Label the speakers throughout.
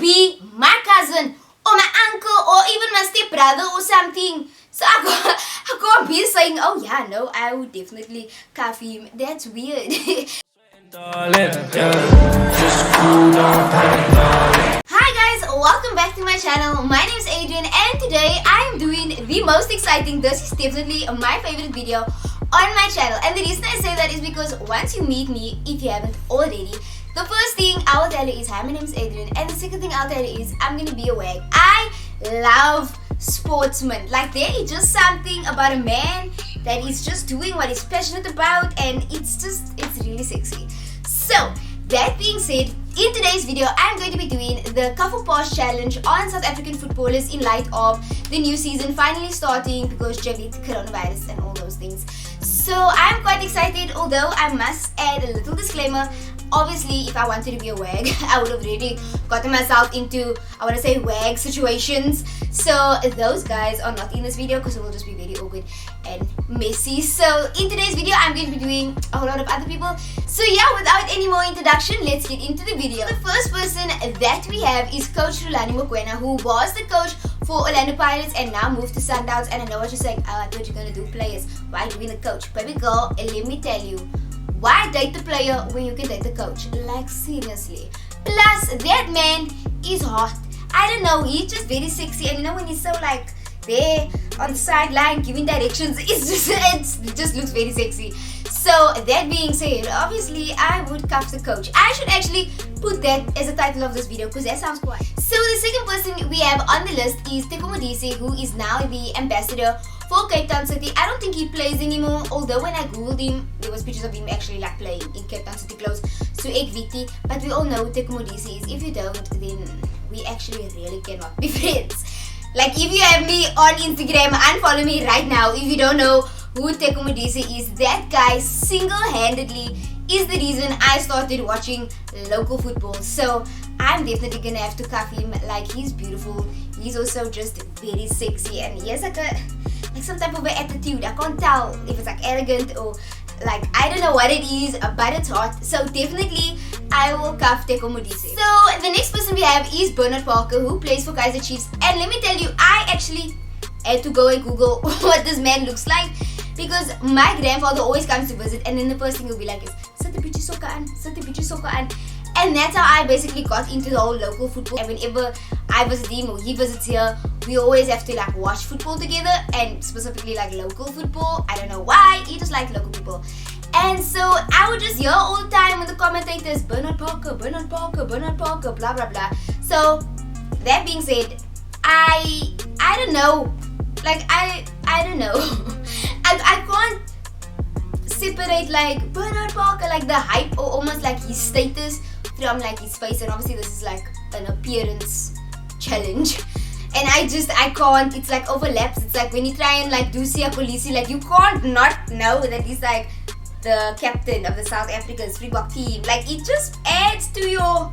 Speaker 1: be my cousin or my uncle or even my stepbrother or something. So I can't be saying, oh yeah, no, I would definitely cuff him. That's weird. Hi guys, welcome back to my channel. My name is Adrienne and today I am doing the most exciting, this is definitely my favorite video on my channel. And the reason I say that is because once you meet me, if you haven't already, the first thing I will tell you is, hi, my name is Adrienne, and the second thing I'll tell you is, I'm gonna be a wag. I love sportsmen. Like, there is just something about a man that is just doing what he's passionate about, and it's really sexy. So, that being said, in today's video, I'm going to be doing the Cover Pass challenge on South African footballers in light of the new season finally starting because Javid, coronavirus and all those things. So, I'm quite excited, although I must add a little disclaimer. Obviously, if I wanted to be a wag, I would have really gotten myself into, I want to say, wag situations. So those guys are not in this video because it will just be very awkward and messy. So in today's video, I'm going to be doing a whole lot of other people. So yeah, without any more introduction, let's get into the video. The first person that we have is Coach Rhulani Mokwena, who was the coach for Orlando Pirates and now moved to Sundowns. And I know what you're saying, I thought you're going to do players. Why doing the coach? Baby girl, let me tell you. Why date the player when you can date the coach? Like, seriously. Plus, that man is hot. I don't know, he's just very sexy. And you know when he's so like there on the sideline giving directions, it just looks very sexy. So that being said, obviously I would cuff the coach. I should actually put that as a title of this video because that sounds quite. So the second person we have on the list is Teko Modise, who is now the ambassador for Cape Town City. I don't think he plays anymore, although when I googled him, there was pictures of him actually like playing in Cape Town City clothes. So Viti, but we all know who Teko Modise is. If you don't, then we actually really cannot be friends. Like, if you have me on Instagram, unfollow me right now. If you don't know who Teko Modise is, that guy single-handedly is the reason I started watching local football. So I'm definitely gonna have to cuff him. Like, he's beautiful. He's also just very sexy, and he has like some type of an attitude. I can't tell if it's like arrogant or like, I don't know what it is, but it's hot. So definitely I will cuff Teko Modise. So the next person we have is Bernard Parker, who plays for Kaizer Chiefs. And let me tell you, I actually had to go and Google what this man looks like because my grandfather always comes to visit, and then the first thing he'll be like is, sit the bitchy soccer on, sit the bitchy soccer on. And that's how I basically got into the whole local football. And whenever I visit him or he visits here, we always have to like watch football together, and specifically like local football. I don't know why, he just likes local people. And so I would just hear all the time with the commentators, Bernard Parker, Bernard Parker, Bernard Parker, blah blah blah. So that being said, I don't know. Like I don't know. I can't separate like Bernard Parker, like the hype or almost like his status from like his face. And obviously this is like an appearance challenge. And I can't, it's like overlaps. It's like when you try and like do Siya Kolisi, like you can't not know that he's like the captain of the South African Springbok team. Like, it just adds to your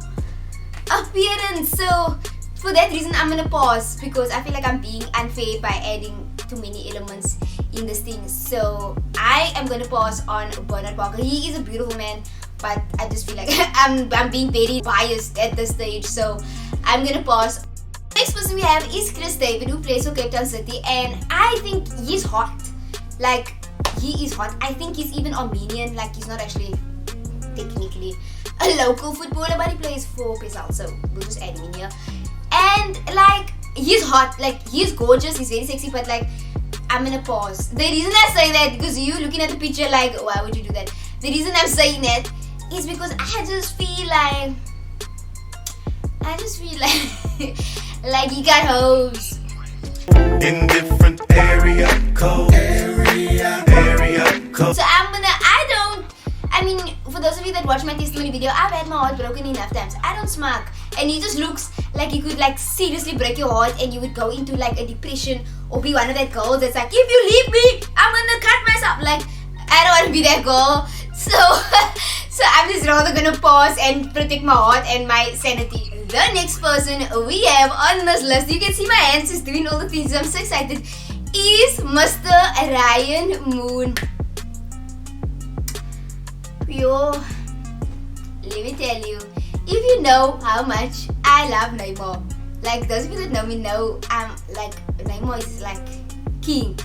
Speaker 1: appearance. So for that reason, I'm gonna pause because I feel like I'm being unfair by adding too many elements in this thing. So I am gonna pause on Bernard Parker. He is a beautiful man, but I just feel like I'm being very biased at this stage. So I'm gonna pause. Next person we have is Chris David, who plays for Cape Town City, and I think he's hot. Like, he is hot. I think he's even Armenian. Like, he's not actually technically a local footballer, but he plays for PSL, so we'll just add him in here. And like, he's hot. Like, he's gorgeous, he's very sexy, but like, I'm gonna pause. The reason I say that, because you looking at the picture like, why would you do that? The reason I'm saying that is because I just feel like like he got hoes
Speaker 2: in different area code.
Speaker 1: So I mean, for those of you that watch my testimony video, I've had my heart broken enough times. I don't smoke, and he just looks like he could like seriously break your heart, and you would go into like a depression or be one of that girls that's like, if you leave me, I'm gonna cut myself. Like, I don't want to be that girl. So I'm just rather gonna pause and protect my heart and my sanity. The next person we have on this list, you can see my hands is doing all the things, I'm so excited, is Mr. Ryan Moon. Yo, let me tell you, if you know how much I love Neymar, like those of you that know me know I'm like Neymar is like king.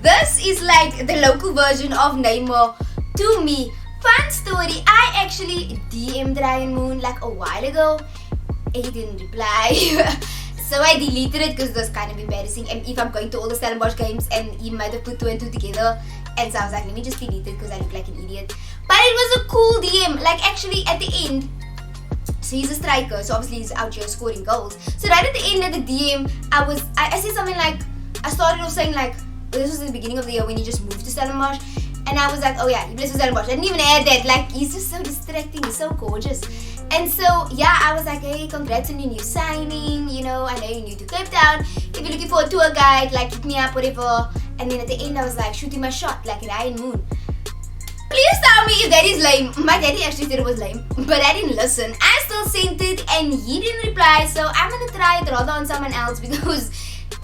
Speaker 1: This is like the local version of Neymar to me. Fun story, I actually DM'd Ryan Moon like a while ago and he didn't reply. So I deleted it because it was kind of embarrassing, and if I'm going to all the Stellenbosch games and he might have put 2 and 2 together, and so I was like, let me just delete it because I look like an idiot. But it was a cool DM, like actually at the end. So he's a striker, so obviously he's out here scoring goals. So right at the end of the DM, I said something like, I started off saying like, this was in the beginning of the year when he just moved to Stellenbosch, and I was like, oh yeah, he plays for Stellenbosch. I didn't even add that, like he's just so distracting, he's so gorgeous. And so yeah, I was like, hey, congrats on your new signing, you know, I know you're new to Cape Town. If you're looking for a tour guide, like hit me up, whatever. And then at the end I was like, shooting my shot like Ryan Moon. Please tell me if that is lame. My daddy actually said it was lame, but I didn't listen. I still sent it and he didn't reply, so I'm gonna try it rather on someone else because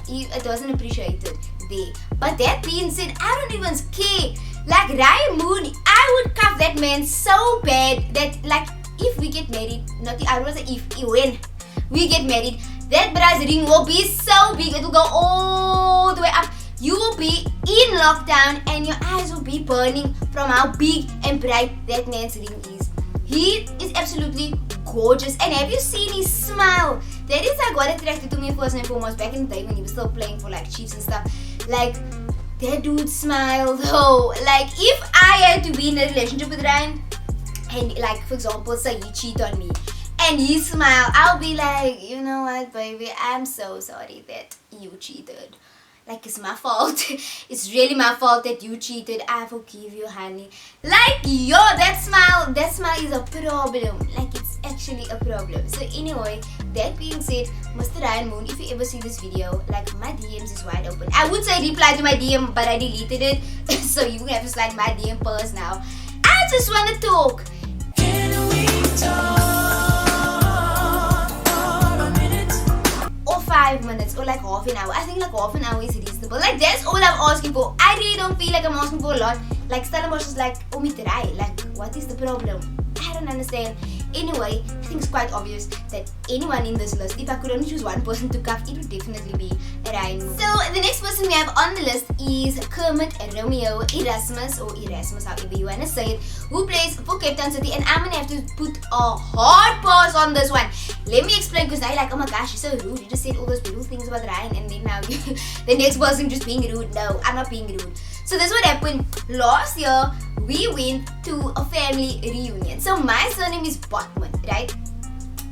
Speaker 1: it wasn't appreciated there. But that being said, I don't even care. Like Ryan Moon, I would cuff that man so bad that like if we get married, I was like when we get married, that bra's ring will be so big, it will go all the way up. You will be in lockdown and your eyes will be burning from how big and bright that man's ring is. He is absolutely gorgeous. And have you seen his smile? That is like what attracted to me first and foremost back in the day when he was still playing for like Chiefs and stuff. Like that dude smiled. Oh, like if I had to be in a relationship with Ryan and like for example say he cheat on me and he smile, I'll be like, you know what baby, I'm so sorry that you cheated. Like it's my fault. It's really my fault that you cheated. I forgive you, honey. Like yo, that smile is a problem. Like it's actually a problem. So anyway, that being said, Mr. Ryan Moon, if you ever see this video, like my DMs is wide open. I would say reply to my DM, but I deleted it. So you have to slide my DM first now. I just want to talk.
Speaker 2: Can we talk for a minute?
Speaker 1: Or 5 minutes or like half an hour. I think like half an hour is reasonable. Like that's all I'm asking for. I really don't feel like I'm asking for a lot. Like Stellenbosch is like, oh me try. Like what is the problem? I don't understand. Anyway, I think it's quite obvious that anyone in this list, if I could only choose one person to cuff, it would definitely be Ryan. So the next person we have on the list is Kermit, Romeo, Erasmus, or Erasmus, however you want to say it, who plays for Cape Town City. And I'm gonna have to put a hard pass on this one. Let me explain, because now you're like, oh my gosh, you're so rude. You just said all those beautiful things about Ryan, and then now you, the next person just being rude. No, I'm not being rude. So this is what happened. Last year, we went to a family reunion. So my surname is Botman, right?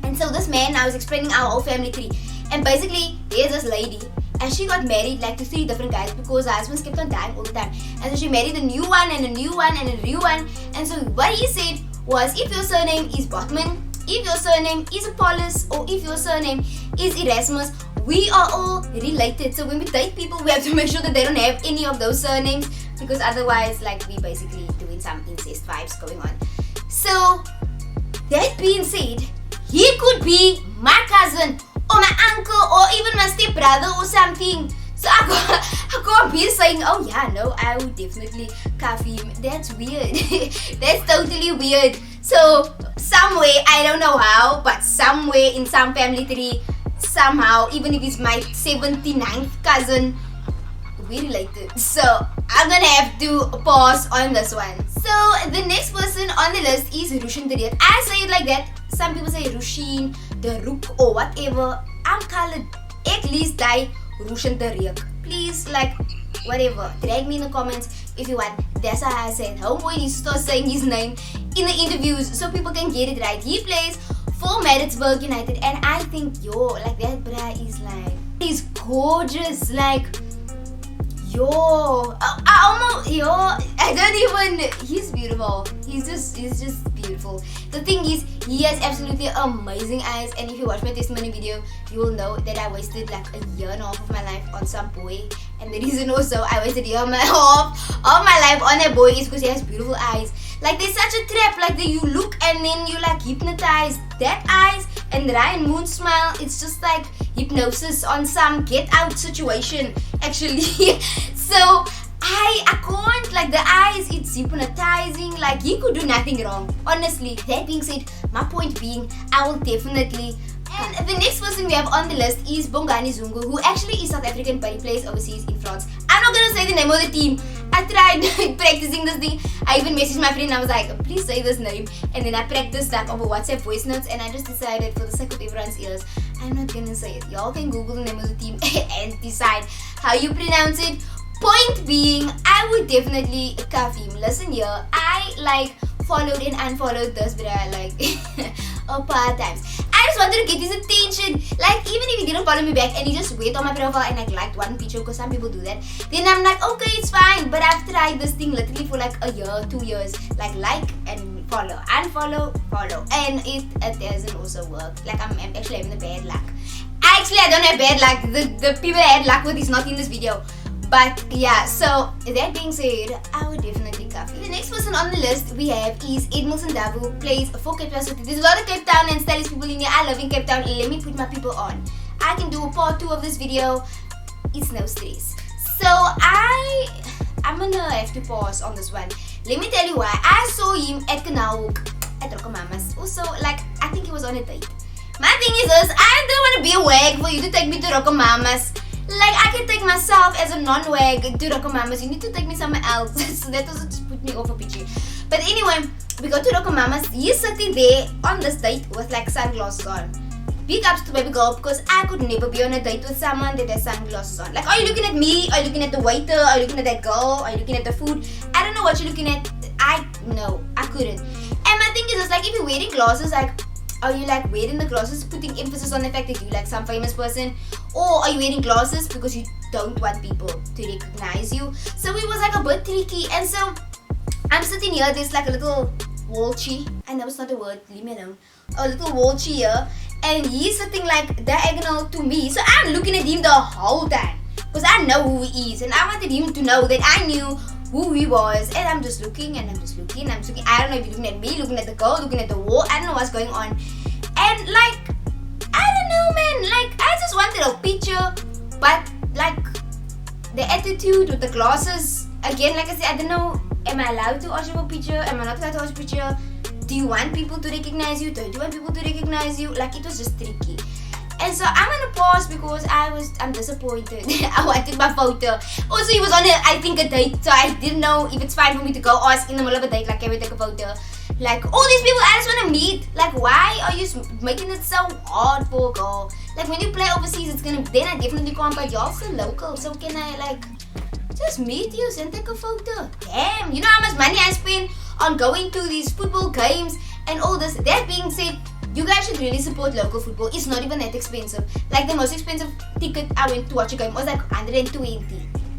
Speaker 1: And so this man, I was explaining our whole family tree. And basically, there's this lady, and she got married like to 3 different guys because her husbands kept on dying all the time. And so she married a new one, and a new one, and a new one. And so what he said was, if your surname is Botman, if your surname is Apollos, or if your surname is Erasmus, we are all related. So when we date people, we have to make sure that they don't have any of those surnames, because otherwise, like, we basically doing some incest vibes going on. So that being said, he could be my cousin or my uncle or even my stepbrother or something. So I can't be saying, oh yeah, no, I would definitely cuff him. That's weird. That's totally weird. So somewhere, I don't know how, but somewhere in some family tree, somehow, even if it's my 79th cousin, we related. So I'm gonna have to pause on this one. So the next person on the list is Rushine de Reuck. I say it like that. Some people say Rushine de Reuck or whatever. I'm colored. At least die Rushine de Reuck. Please, like, whatever. Drag me in the comments if you want. That's how I said. Homeboy needs to start saying his name in the interviews so people can get it right. He plays for Maritzburg United, and I think like that bra is like, he's gorgeous. Like, I don't even, he's beautiful. He's just beautiful. The thing is, he has absolutely amazing eyes, and if you watch my testimony video, you will know that I wasted like a year and a half of my life on some boy. And the reason also I wasted a year and a half of my life on that boy is because he has beautiful eyes. Like, there's such a trap, like that you look and then you like hypnotize. That eyes and Ryan Moon's smile, it's just like hypnosis on some get out situation actually. So I can't, like the eyes, it's hypnotizing, like he could do nothing wrong, honestly. That being said, my point being, I will definitely. And the next person we have on the list is Bongani Zungu, who actually is South African but he plays overseas in France. I'm not gonna say the name of the team. I tried practicing this thing. I even messaged my friend and I was like, please say this name. And then I practiced like over WhatsApp voice notes and I just decided for the sake of everyone's ears, I'm not gonna say it. Y'all can Google the name of the team and decide how you pronounce it. Point being, I would definitely cuff him. Listen here, I like followed and unfollowed this, but I like a paar times. I just wanted to get his attention. Like even if he didn't follow me back and he just went on my profile and like liked one picture, because some people do that, then I'm like, okay, it's fine. But I've tried this thing literally for like a year, 2 years, like and follow, unfollow, follow, and it doesn't also work. Like I'm actually having the bad luck. Actually, I don't have bad luck. The people I had luck with is not in this video. But yeah, so that being said, I would definitely cuff you. The next person on the list we have is Edmilson Dove, who plays for Cape Town City. There's a lot of Cape Town and stylish people in here. I love in Cape Town. Let me put my people on. I can do a part 2 of this video. It's no stress. So I'm gonna have to pause on this one. Let me tell you why. I saw him at Canal Walk at Rokomama's. Also, like, I think he was on a date. My thing is this, I don't want to be a wag for you to take me to Rokomama's. Like, I can take myself as a non-wag to Rokomama's. You need to take me somewhere else. So that also just put me off a picture. But anyway, we go to Rokomama's. He's sitting there on this date with like sunglasses on. Big ups to baby girl, because I could never be on a date with someone that has sunglasses on. Like, are you looking at me? Are you looking at the waiter? Are you looking at that girl? Are you looking at the food? I don't know what you're looking at. No, I couldn't. And my thing is, like, if you're wearing glasses, like, are you like wearing the glasses, putting emphasis on the fact that you like some famous person? Or are you wearing glasses because you don't want people to recognize you? So it was like a bit tricky. And so I'm sitting here, there's like a little wallchie. I know it's not a word, leave me alone. A little wallchie here. And he's sitting like diagonal to me. So I'm looking at him the whole time, because I know who he is. And I wanted him to know that I knew who he was. And I'm just looking and I'm just looking and I'm just looking. I don't know if you're looking at me, looking at the girl, looking at the wall. I don't know what's going on. And like, I don't know, man. Like, I just wanted a picture. But like, the attitude with the glasses, again, like I said, I don't know. Am I allowed to ask you a picture? Am I not allowed to ask a picture? Do you want people to recognize you? Don't you want people to recognize you? Like, it was just tricky. And so I'm gonna pause because I'm disappointed. I wanted my photo. Also, he was on a date, so I didn't know if it's fine for me to go ask in the middle of a date, like, can we take a photo? Like, all these people I just want to meet. Like, why are you making it so hard for a girl? Like, when you play overseas, then I definitely can't, but y'all still local, so can I, like, just meet you and take a photo? Damn, you know how much money I spend on going to these football games and all this. That being said, you guys should really support local football. It's not even that expensive. Like, the most expensive ticket I went to watch a game was like 120.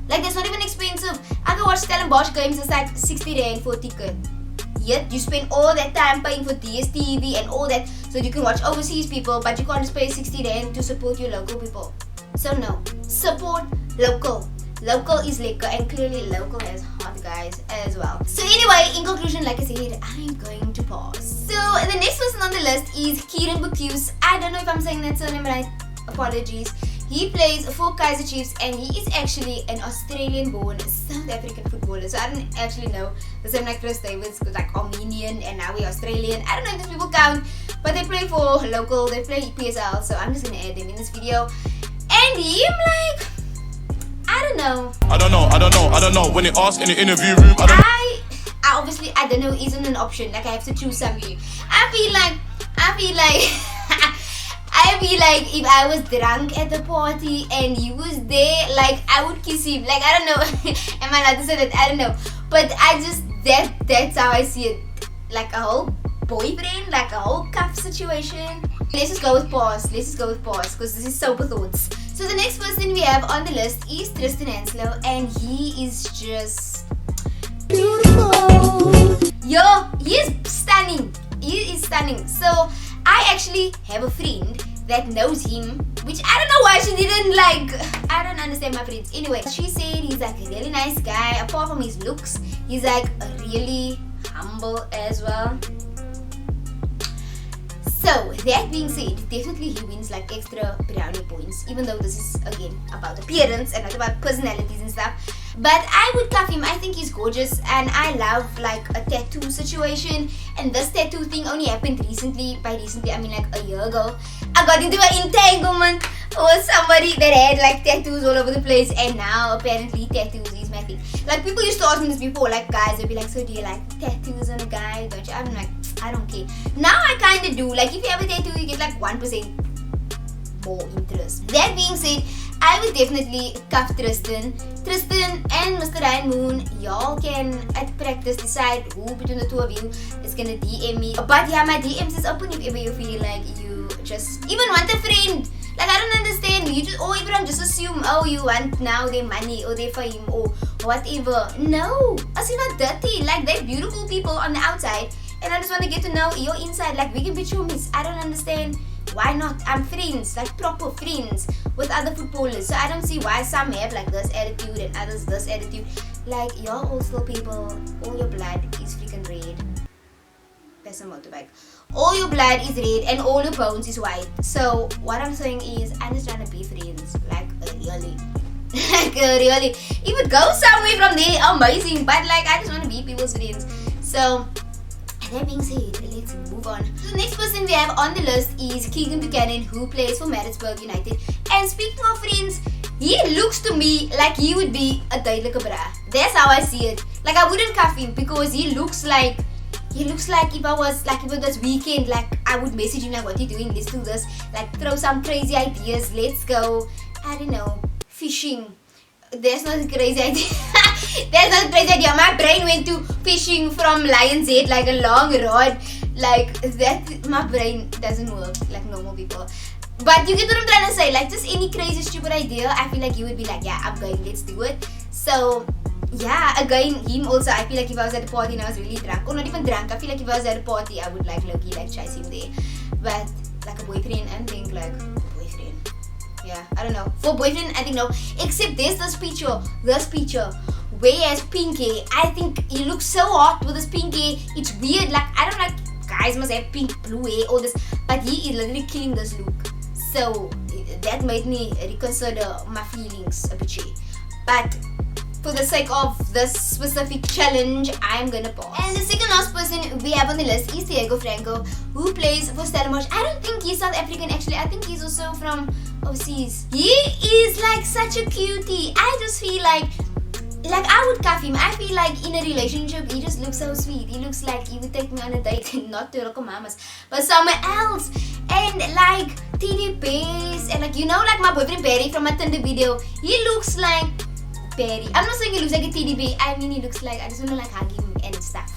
Speaker 1: Like, that's not even expensive. I can watch Stellenbosch games, it's like 60 rand for a ticket. Yet you spend all that time paying for DSTV and all that so you can watch overseas people, but you can't just pay 60 rand to support your local people. So no, support local. Local is lekker, and clearly local has hot guys as well. So anyway, in conclusion, like I said, I'm going to pause. So the next person on the list is Kearyn Baccus. I don't know if I'm saying that surname right. Apologies. He plays for Kaizer Chiefs and he is actually an Australian-born South African footballer. So I don't actually know. The same like Chris Davids, like Armenian and now we're Australian. I don't know if these people count, but they play for local, they play PSL. So I'm just gonna add them in this video. And him, like, I don't know. When they ask in the interview room, I obviously, I don't know, isn't an option. Like, I have to choose something. I feel like if I was drunk at the party and he was there, like, I would kiss him. Like, I don't know. Am I allowed to say that? I don't know. But that's how I see it. Like a whole boyfriend, like a whole cuff situation. Let's just go with pause, because this is sober thoughts. So the next person we have on the list is Tristan Hanslo, and he is just beautiful. Yo, he is stunning. He is stunning. So I actually have a friend that knows him, which I don't know why she didn't like. I don't understand my friends. Anyway, she said he's like a really nice guy. Apart from his looks, he's like really humble as well. So that being said, definitely he wins like extra brownie points, even though this is again about appearance and not about personalities and stuff. But I would cuff him. I think he's gorgeous, and I love like a tattoo situation. And this tattoo thing only happened recently. By recently, I mean like a year ago. I got into an entanglement with somebody that had like tattoos all over the place, and now apparently tattoos is my thing. Like people used to ask me this before, like guys would be like, so do you like tattoos on a guy? Don't you? I'm like, I don't care. Now I kind of do. Like if you have a tattoo, you get like 1% more interest. That being said, I would definitely cuff Tristan. Tristan and Mr. Ryan Moon, y'all can at practice decide who between the two of you is gonna DM me. But yeah, my DMs is open if ever you feel like you just even want a friend. Like I don't understand. You just everyone just assume, oh, you want now their money or their fame or whatever. No, us not dirty. Like they're beautiful people on the outside, and I just want to get to know your inside. Like we can be homies. I don't understand. Why not? I'm friends, like proper friends with other footballers. So I don't see why some have like this attitude and others this attitude. Like y'all also people, all your blood is freaking red. That's a motorbike. All your blood is red and all your bones is white. So what I'm saying is I'm just trying to be friends. Like really. Like really. If it goes somewhere from there, amazing. But like I just want to be people's friends. So that being said, let's move on. So the next person we have on the list is Keagan Buchanan, who plays for Maritzburg United. And speaking of friends, he looks to me like he would be a duidelijke bra. That's how I see it. Like I wouldn't cuff him because he looks like if I was like if it was weekend, like I would message him like, what are you doing? Let's do this. Like throw some crazy ideas. Let's go, I don't know, fishing. That's not a crazy idea. That's not a crazy idea. My brain went to fishing from Lion's Head, like a long rod. Like that, my brain doesn't work like normal people. But you get what I'm trying to say. Like just any crazy stupid idea, I feel like you would be like, yeah, I'm going, let's do it. So yeah, again, him also, I feel like if I was at a party and I was really drunk, or not even drunk, I feel like if I was at a party, I would like low-key like chase him there. But like a boyfriend, I think like boyfriend. Yeah, I don't know. For boyfriend, I think no. Except there's this picture where he has pink hair. I think he looks so hot with his pink hair. It's weird. Like I don't like guys must have pink, blue hair, all this, but he is literally killing this look. So that made me reconsider my feelings a bit shady. But for the sake of this specific challenge, I'm gonna pause. And the second last person we have on the list is Franco, who plays for Stellenbosch. I don't think he's South African actually. I think he's also from overseas. He is like such a cutie. I just feel like I would cuff him. I feel like in a relationship, he just looks so sweet. He looks like he would take me on a date, not to Rokomamas, but somewhere else. And like TD Bass, and like like my boyfriend Barry from my Tinder video, he looks like Barry. I'm not saying he looks like a TDB. I mean he looks like, I just want to like hug him and stuff.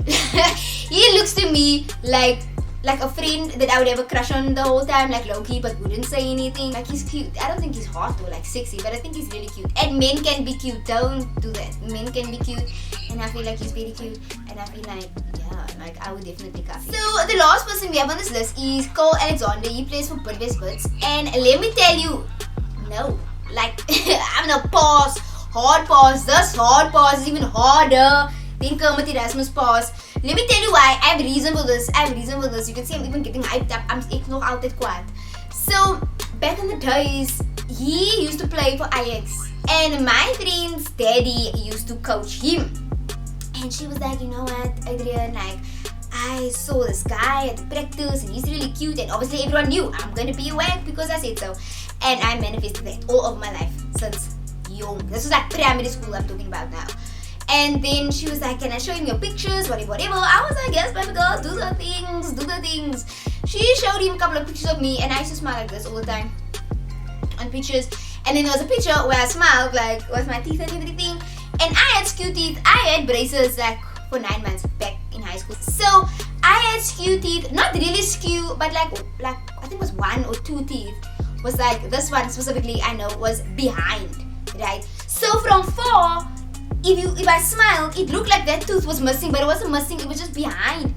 Speaker 1: He looks to me like a friend that I would have a crush on the whole time, like low-key, but wouldn't say anything. Like he's cute. I don't think he's hot or like sexy, but I think he's really cute. And men can be cute. Don't do that. Men can be cute, and I feel like he's very cute. And I feel like, yeah, like I would definitely cuff him. So the last person we have on this list is Cole Alexander. He plays for Bidwest Beatzz. And let me tell you, no, like I'm gonna pause. Hard pause. This hard pause is even harder than Kermit Erasmus pause. Let me tell you why. I have a reason for this. You can see I'm even getting hyped up. I'm nog altijd kwaad. So back in the days, he used to play for Ajax, and my friend's daddy used to coach him. And she was like, you know what, Adrienne, like I saw this guy at the practice and he's really cute, and obviously everyone knew I'm gonna be a wank because I said so. And I manifested that all of my life since young. This was like primary school I'm talking about now. And then she was like, can I show him your pictures, whatever. I was like, yes baby girl, do the things. She showed him a couple of pictures of me, and I used to smile like this all the time on pictures. And then there was a picture where I smiled like with my teeth and everything, and I had skew teeth. I had braces like for 9 months back in high school. So I had skew teeth, not really skew, but like I think it was 1 or 2 teeth was like, this one specifically I know was behind, right? So from far, if I smiled, it looked like that tooth was missing, but it wasn't missing, it was just behind.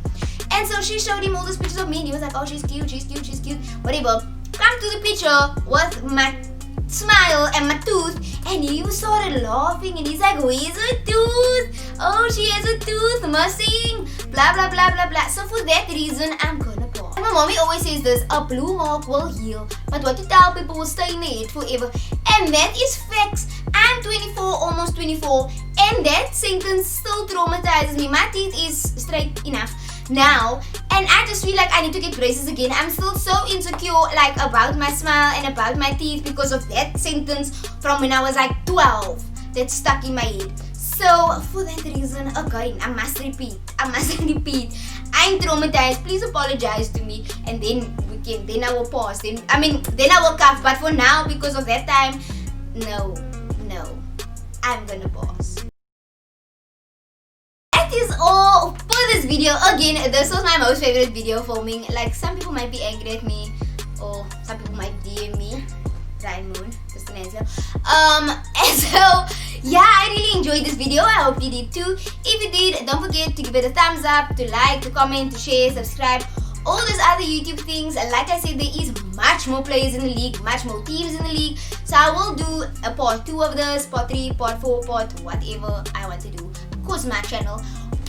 Speaker 1: And so she showed him all those pictures of me, and he was like, oh, she's cute, whatever. Come to the picture with my smile and my tooth, and he started laughing, and he's like, where's her tooth? Oh, she has a tooth missing, blah blah blah blah blah. So for that reason, I'm gonna pause. I'm my mommy always says this, a blue mark will heal, but what you tell people will stay in the head forever. And that is facts. I'm 24, almost 24, and that sentence still traumatizes me. My teeth is straight enough now, and I just feel like I need to get braces again. I'm still so insecure like about my smile and about my teeth because of that sentence from when I was like 12 that's stuck in my head. So for that reason, again, I must repeat. I'm traumatized. Please apologize to me, and then I will pause. Then I will cough. But for now, because of that time, no, I'm gonna pause. That is all for this video. Again, this was my most favorite video filming. Like, some people might be angry at me, or some people might DM me. Moon, Tristan Hanslo. And so yeah, I really enjoyed this video. I hope you did too. If you did, don't forget to give it a thumbs up, to like, to comment, to share, subscribe, all those other YouTube things. And like I said, there is much more players in the league, much more teams in the league. So I will do a part 2 of this, part 3, part 4, part whatever I want to do. Of course, my channel.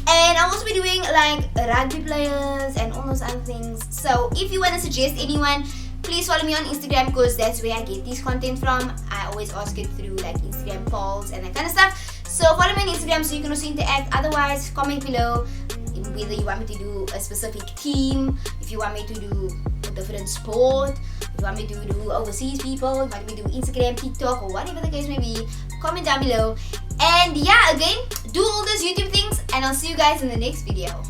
Speaker 1: And I'll also be doing like rugby players and all those other things. So if you want to suggest anyone, please follow me on Instagram, because that's where I get this content from. I always ask it through like Instagram polls and that kind of stuff. So follow me on Instagram so you can also interact. Otherwise, comment below whether you want me to do a specific team, if you want me to do a different sport, if you want me to do overseas people, if you want me to do Instagram, TikTok, or whatever the case may be. Comment down below. And yeah, again, do all those YouTube things, and I'll see you guys in the next video.